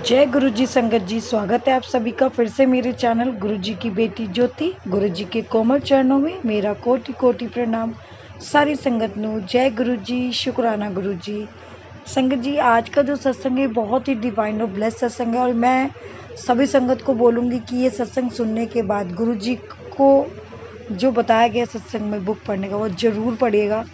जय गुरु जी संगत जी, स्वागत है आप सभी का फिर से मेरे चैनल गुरु जी की बेटी ज्योति। गुरु जी के कोमल चरणों में मेरा कोटि कोटि प्रणाम। सारी संगत नु जय गुरु जी, शुक्राना गुरु जी। संगत जी, आज का जो सत्संग है बहुत ही डिवाइन और ब्लेस सत्संग है और मैं सभी संगत को बोलूँगी कि ये सत्संग सुनने के बाद गुरु जी को जो बताया गया सत्संग में बुक पढ़ने का वो ज़रूर पढ़िएगा।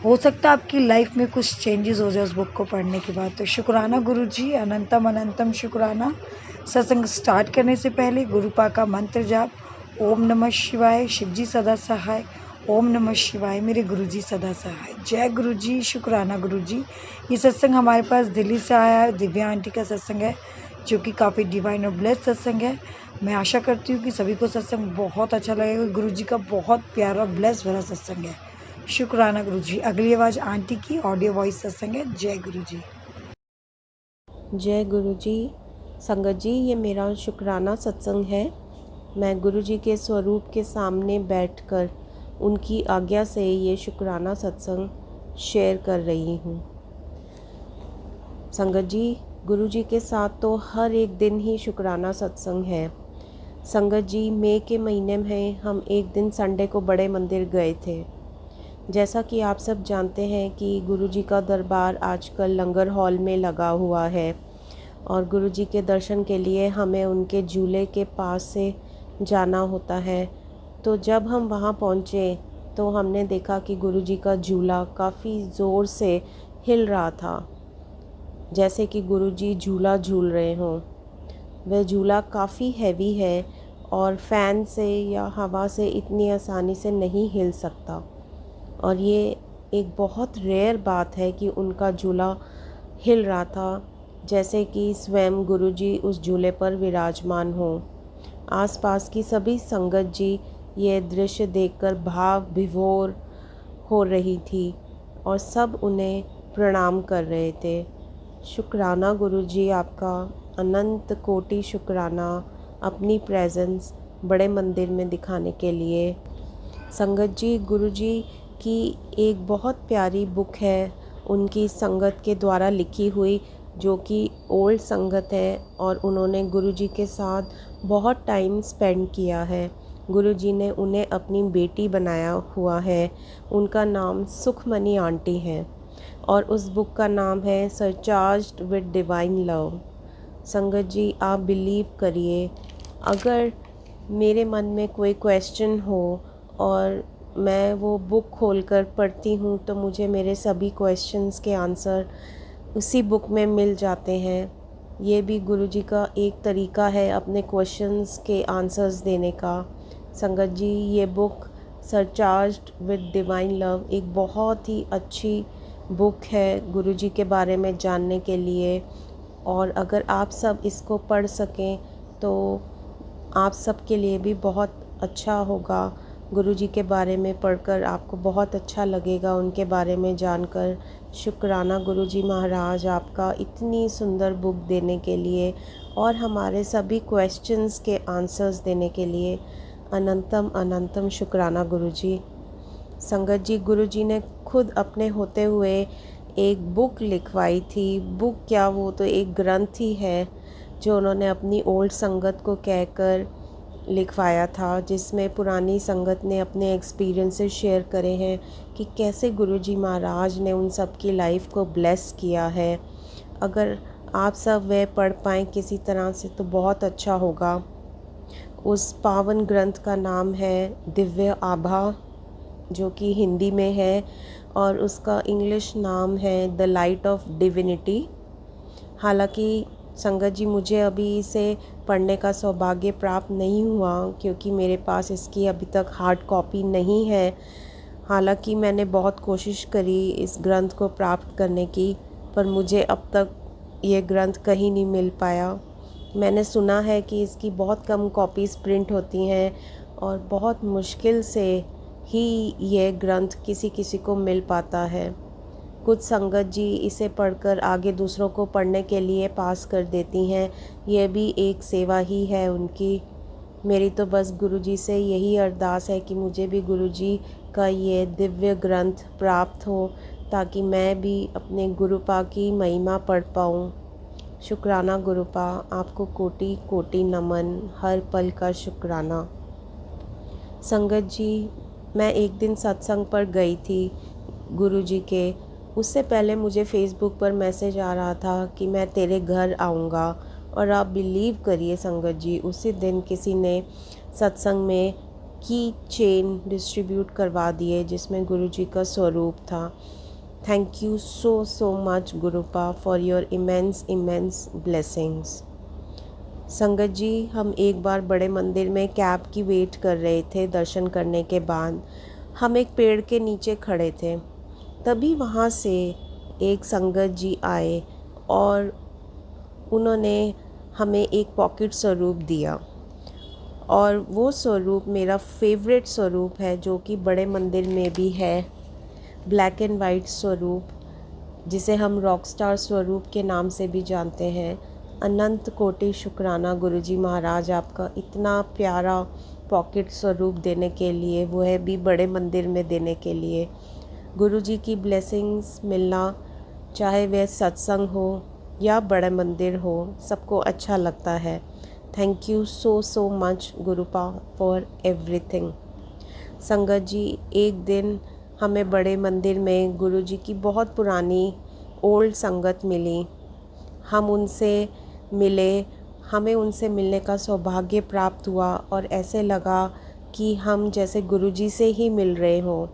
हो सकता है आपकी लाइफ में कुछ चेंजेस हो जाए उस बुक को पढ़ने के बाद। तो शुक्राना गुरु जी, अनंतम अनंतम शुक्राना। सत्संग स्टार्ट करने से पहले गुरुपा का मंत्र जाप, ओम नमः शिवाय, शिव जी सदा सहाय। ओम नमः शिवाय, मेरे गुरु जी सदा सहाय। जय गुरु जी, शुक्राना गुरु जी। ये सत्संग हमारे पास दिल्ली से आया है, दिव्या आंटी का सत्संग है जो कि काफ़ी डिवाइन और ब्लेस सत्संग है। मैं आशा करती हूँ कि सभी को सत्संग बहुत अच्छा लगेगा। गुरु जी का बहुत प्यारा ब्लेस भरा सत्संग है। शुक्राना गुरु जी। अगली आवाज़ आंटी की ऑडियो वॉइस सत्संग है। जय गुरु जी। जय गुरु जी। संगत जी, ये मेरा शुक्राना सत्संग है। मैं गुरु जी के स्वरूप के सामने बैठकर उनकी आज्ञा से ये शुक्राना सत्संग शेयर कर रही हूँ। संगत जी, गुरु जी के साथ तो हर एक दिन ही शुक्राना सत्संग है। संगत जी, मई के महीने में हम एक दिन संडे को बड़े मंदिर गए थे। जैसा कि आप सब जानते हैं कि गुरु जी का दरबार आजकल लंगर हॉल में लगा हुआ है और गुरु जी के दर्शन के लिए हमें उनके झूले के पास से जाना होता है। तो जब हम वहाँ पहुँचे तो हमने देखा कि गुरु जी का झूला काफ़ी ज़ोर से हिल रहा था, जैसे कि गुरु जी झूला झूल रहे हों। वह झूला काफ़ी हैवी है और फ़ैन से या हवा से इतनी आसानी से नहीं हिल सकता और ये एक बहुत रेयर बात है कि उनका झूला हिल रहा था, जैसे कि स्वयं गुरु जी उस झूले पर विराजमान हों। आसपास की सभी संगत जी ये दृश्य देखकर भाव विभोर हो रही थी और सब उन्हें प्रणाम कर रहे थे। शुक्राना गुरु जी, आपका अनंत कोटि शुक्राना अपनी प्रेजेंस बड़े मंदिर में दिखाने के लिए। संगत जी, गुरु जी की एक बहुत प्यारी बुक है उनकी संगत के द्वारा लिखी हुई, जो कि ओल्ड संगत है और उन्होंने गुरु जी के साथ बहुत टाइम स्पेंड किया है। गुरु जी ने उन्हें अपनी बेटी बनाया हुआ है। उनका नाम सुखमनी आंटी है और उस बुक का नाम है सरचार्ज्ड विद डिवाइन लव। संगत जी, आप बिलीव करिए, अगर मेरे मन में कोई क्वेश्चन हो और मैं वो बुक खोलकर पढ़ती हूँ तो मुझे मेरे सभी क्वेश्चंस के आंसर उसी बुक में मिल जाते हैं। ये भी गुरु जी का एक तरीका है अपने क्वेश्चंस के आंसर्स देने का। संगत जी, ये बुक सरचार्ज्ड विद डिवाइन लव एक बहुत ही अच्छी बुक है गुरु जी के बारे में जानने के लिए, और अगर आप सब इसको पढ़ सकें तो आप सब के लिए भी बहुत अच्छा होगा। गुरु जी के बारे में पढ़कर आपको बहुत अच्छा लगेगा, उनके बारे में जानकर। शुक्राना गुरु जी महाराज आपका इतनी सुंदर बुक देने के लिए और हमारे सभी क्वेश्चंस के आंसर्स देने के लिए। अनंतम अनंतम शुक्राना गुरु जी। संगत जी, गुरु जी ने खुद अपने होते हुए एक बुक लिखवाई थी। बुक क्या, वो तो एक ग्रंथ ही है जो उन्होंने अपनी ओल्ड संगत को कहकर लिखवाया था, जिसमें पुरानी संगत ने अपने एक्सपीरियंसेस शेयर करे हैं कि कैसे गुरु जी महाराज ने उन सब की लाइफ को ब्लेस किया है। अगर आप सब वह पढ़ पाएँ किसी तरह से तो बहुत अच्छा होगा। उस पावन ग्रंथ का नाम है दिव्य आभा, जो कि हिंदी में है, और उसका इंग्लिश नाम है द लाइट ऑफ डिविनिटी। हालांकि संगत जी, मुझे अभी इसे पढ़ने का सौभाग्य प्राप्त नहीं हुआ क्योंकि मेरे पास इसकी अभी तक हार्ड कॉपी नहीं है। हालांकि मैंने बहुत कोशिश करी इस ग्रंथ को प्राप्त करने की, पर मुझे अब तक ये ग्रंथ कहीं नहीं मिल पाया। मैंने सुना है कि इसकी बहुत कम कॉपीज़ प्रिंट होती हैं और बहुत मुश्किल से ही ये ग्रंथ किसी किसी को मिल पाता है। कुछ संगत जी इसे पढ़कर आगे दूसरों को पढ़ने के लिए पास कर देती हैं। यह भी एक सेवा ही है उनकी। मेरी तो बस गुरु जी से यही अरदास है कि मुझे भी गुरु जी का ये दिव्य ग्रंथ प्राप्त हो ताकि मैं भी अपने गुरुपा की महिमा पढ़ पाऊँ। शुक्राना गुरुपा, आपको कोटि कोटि नमन, हर पल का शुक्राना। संगत जी, मैं एक दिन सत्संग पर गई थी गुरुजी के। उससे पहले मुझे फ़ेसबुक पर मैसेज आ रहा था कि मैं तेरे घर आऊँगा, और आप बिलीव करिए संगत जी, उसी दिन किसी ने सत्संग में की चेन डिस्ट्रीब्यूट करवा दिए जिसमें गुरुजी का स्वरूप था। Thank you so much गुरुपा for your immense blessings. संगत जी, हम एक बार बड़े मंदिर में कैब की वेट कर रहे थे। दर्शन करने के बाद हम एक पेड़ के नीचे खड़े थे। तभी वहाँ से एक संगत जी आए और उन्होंने हमें एक पॉकेट स्वरूप दिया, और वो स्वरूप मेरा फेवरेट स्वरूप है, जो कि बड़े मंदिर में भी है। ब्लैक एंड वाइट स्वरूप, जिसे हम रॉकस्टार स्वरूप के नाम से भी जानते हैं। अनंत कोटि शुक्राना गुरुजी महाराज आपका, इतना प्यारा पॉकेट स्वरूप देने के लिए, वो है भी बड़े मंदिर में देने के लिए। गुरुजी की ब्लेसिंग्स मिलना, चाहे वह सत्संग हो या बड़े मंदिर हो, सबको अच्छा लगता है। Thank you so much गुरुपा for everything. संगत जी, एक दिन हमें बड़े मंदिर में गुरुजी की बहुत पुरानी ओल्ड संगत मिली। हम उनसे मिले, हमें उनसे मिलने का सौभाग्य प्राप्त हुआ, और ऐसे लगा कि हम जैसे गुरुजी से ही मिल रहे हों।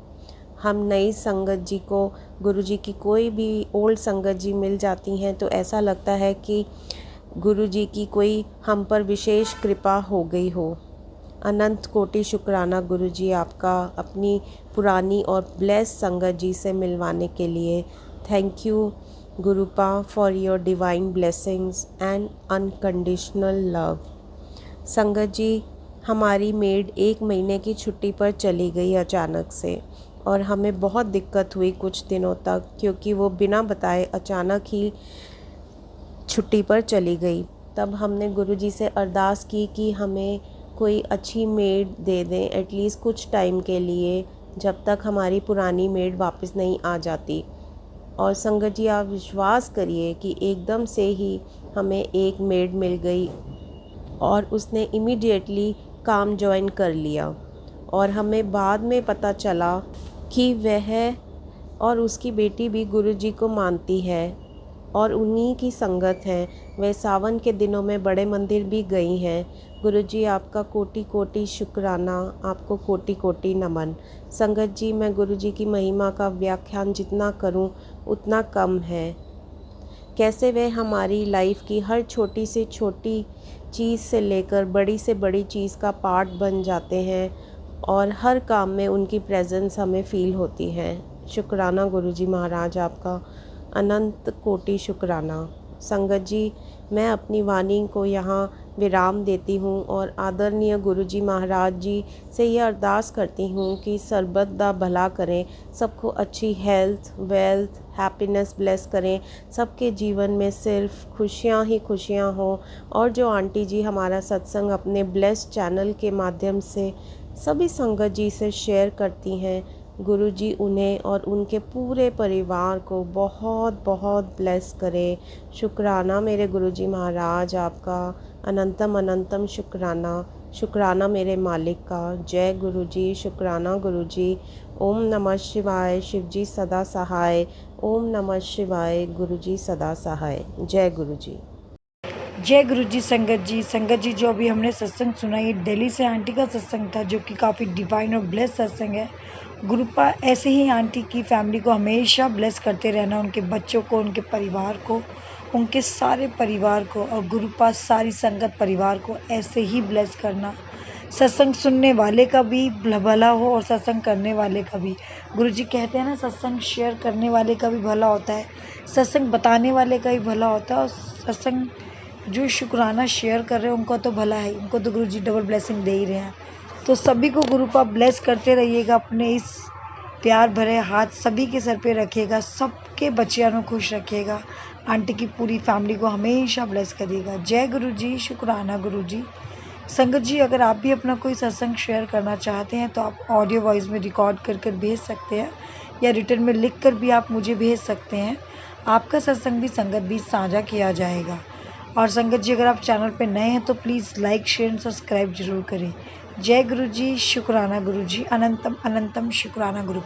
हम नई संगत जी को, गुरुजी की कोई भी ओल्ड संगत जी मिल जाती हैं तो ऐसा लगता है कि गुरुजी की कोई हम पर विशेष कृपा हो गई हो। अनंत कोटि शुक्राना गुरुजी आपका, अपनी पुरानी और ब्लेस संगत जी से मिलवाने के लिए। Thank you गुरुपा for your divine blessings and unconditional love. संगत जी, हमारी मेड 1 महीने की छुट्टी पर चली गई अचानक से, और हमें बहुत दिक्कत हुई कुछ दिनों तक, क्योंकि वो बिना बताए अचानक ही छुट्टी पर चली गई। तब हमने गुरुजी से अरदास की कि हमें कोई अच्छी मेड दे दें एटलीस्ट कुछ टाइम के लिए, जब तक हमारी पुरानी मेड वापस नहीं आ जाती। और संगत जी, आप विश्वास करिए कि एकदम से ही हमें एक मेड मिल गई, और उसने इमीडिएटली काम ज्वाइन कर लिया। और हमें बाद में पता चला कि वह और उसकी बेटी भी गुरुजी को मानती है और उन्हीं की संगत है। वे सावन के दिनों में बड़े मंदिर भी गई हैं। गुरुजी आपका कोटि कोटि शुक्राना, आपको कोटि कोटि नमन। संगत जी, मैं गुरुजी की महिमा का व्याख्यान जितना करूं उतना कम है। कैसे वे हमारी लाइफ की हर छोटी से छोटी चीज़ से लेकर बड़ी से बड़ी चीज़ का पार्ट बन जाते हैं, और हर काम में उनकी प्रेजेंस हमें फ़ील होती है। शुक्राना गुरुजी महाराज आपका, अनंत कोटि शुक्राना। संगत जी, मैं अपनी वाणी को यहाँ विराम देती हूँ और आदरणीय गुरुजी महाराज जी से ये अरदास करती हूँ कि सर्बत दा भला करें, सबको अच्छी हेल्थ, वेल्थ, हैप्पीनेस ब्लेस करें, सबके जीवन में सिर्फ खुशियाँ ही खुशियाँ हों। और जो आंटी जी हमारा सत्संग अपने ब्लेस चैनल के माध्यम से सभी संगत जी से शेयर करती हैं, गुरुजी उन्हें और उनके पूरे परिवार को बहुत बहुत ब्लेस करें। शुक्राना मेरे गुरुजी महाराज आपका, अनंतम अनंतम शुक्राना। शुक्राना मेरे मालिक का। जय गुरुजी, शुक्राना गुरुजी। ओम नमः शिवाय, शिवजी सदा सहाय। ओम नमः शिवाय, गुरुजी सदा सहाय। जय गुरुजी। जय गुरुजी। संगत जी, जो अभी हमने सत्संग सुना, ये दिल्ली से आंटी का सत्संग था, जो कि काफ़ी डिवाइन और ब्लेस सत्संग है। गुरुपा ऐसे ही आंटी की फैमिली को हमेशा ब्लेस करते रहना, उनके बच्चों को, उनके परिवार को, उनके सारे परिवार को, और गुरुपा सारी संगत परिवार को ऐसे ही ब्लेस करना। सत्संग सुनने वाले का भी भला हो और सत्संग करने वाले का भी। गुरुजी कहते हैं ना, सत्संग शेयर करने वाले का भी भला होता है, सत्संग बताने वाले का भी भला होता है, और सत्संग जो शुक्राना शेयर कर रहे हैं उनको तो भला है, उनको तो गुरुजी डबल ब्लेसिंग दे ही रहे हैं। तो सभी को गुरुपा ब्लेस करते रहिएगा, अपने इस प्यार भरे हाथ सभी के सर पे रखिएगा, सबके बच्चियों को खुश रखिएगा, आंटी की पूरी फैमिली को हमेशा ब्लेस करिएगा। जय गुरुजी, शुक्राना गुरुजी। संगत जी, अगर आप भी अपना कोई सत्संग शेयर करना चाहते हैं तो आप ऑडियो वॉइस में रिकॉर्ड कर भेज सकते हैं, या रिटर्न में लिख कर भी आप मुझे भेज सकते हैं। आपका सत्संग भी संगत भी साझा किया जाएगा। और संगत जी, अगर आप चैनल पे नए हैं तो please like share and subscribe जरूर करें। जय गुरु जी, शुक्राना गुरु जी, अनंतम अनंतम शुक्राना गुरु।